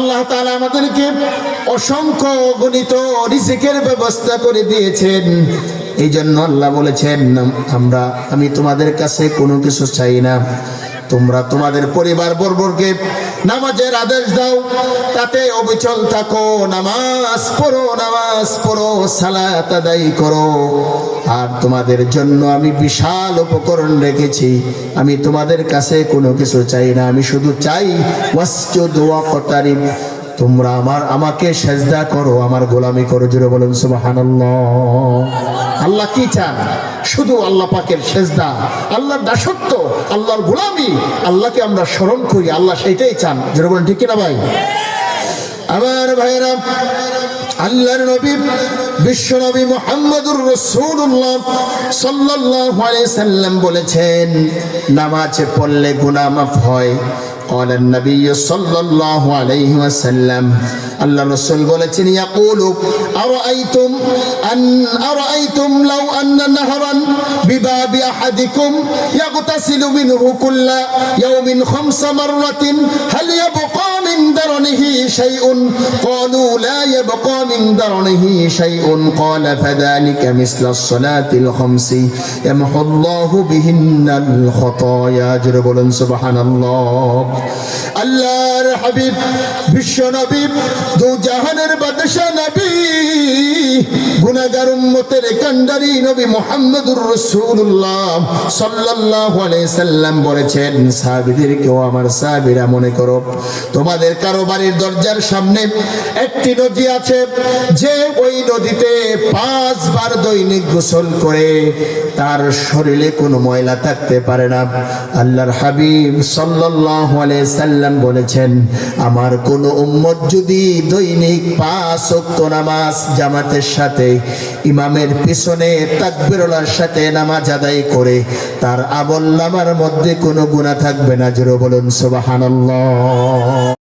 আল্লাহ তাআলা আমাদেরকে অসংখ্য গণিত রিজিকের ব্যবস্থা করে দিয়েছেন। এই জন্য আল্লাহ বলেছেন, আমি তোমাদের কাছে কোনো কিছু চাই না, তোমরা তোমাদের পরিবার বর্গকে নামাজের আদেশ দাও, তাতে অবিচল থাকো, নামাজ পড়ো, সালাত আদায় করো। আর তোমাদের জন্য আমি বিশাল উপকরণ রেখেছি, আমি তোমাদের কাছে কোনো কিছু চাই না, আমি শুধু চাই ওয়াসজুদু ওয়াকতারিব, তোমরা আমাকে সেজদা করো, আমার গোলামি করো। জোরে বলুন সুবহানাল্লাহ। আল্লাহ কি চান? শুধু আল্লাহ পাকের সেজদা, আল্লাহর দাসত্ব, আল্লাহর গোলামি, আল্লাহকে আমরা স্মরণ করি, আল্লাহ সেইটাই চান। জোরে বলুন ঠিক কিনা ভাই? আমার ভাইরা, আল্লাহর নবী বিশ্ব নবী মুহাম্মদুর রাসূলুল্লাহ সাল্লাল্লাহু আলাইহি সাল্লাম বলেছেন, নামাজ পড়লে গুনাহ মাফ হয়। قال النبي صلى الله عليه وسلم, আল্লাহ রাসূল বলেছেন, ইয়াকুলু আরাআইতুম লাউ আন্না নাহরান বিবাবি আহাদিকুম ইয়াগতাসিলু মিনহু কুল্লা ইয়াউমিন 5 মাররাতিন হাল ইয়াবকা মিন দারনিহি শাইউন ক্বালু লা ইয়াবকা মিন দারনিহি শাইউন ক্বালা ফাযালিকা মিসলা as-সালাতিল খামসি ইয়ামহুল্লাহু বিহিন্নাল খাতায়া। জোরে বলুন সুবহানাল্লাহ। আল্লাহর হাবিব বিশ্ব নবী দু জাহানের বাদশা নবী গুনাহগার উম্মতের কান্ডারি নবী মুহাম্মদুর রাসূলুল্লাহ সাল্লাল্লাহু আলাইহি সাল্লাম বলেছেন, সাহাবীদেরকেও আমার সাহাবীরা মনে করো, তোমাদের কারো বাড়ির দরজার সামনে একটি নদী আছে, যে ওই নদীতে 5 বার দৈনিক গোসল করে তার শরীরে কোনো ময়লা থাকতে পারে না। আল্লাহর হাবিব সাল্লাল্লাহু আলাইহি সাল্লাম বলেছেন, আমার কোন উম্মত যদি দৈনিক 5 ওয়াক্ত নামাজ জামাতের সাথে ইমামের পিছনে তাকবীরুল্লাহর সাথে নামাজ আদায় করে, তার আমলনামার মধ্যে কোনো গুনাহ থাকবে না। জোরে বলুন সুবহানাল্লাহ।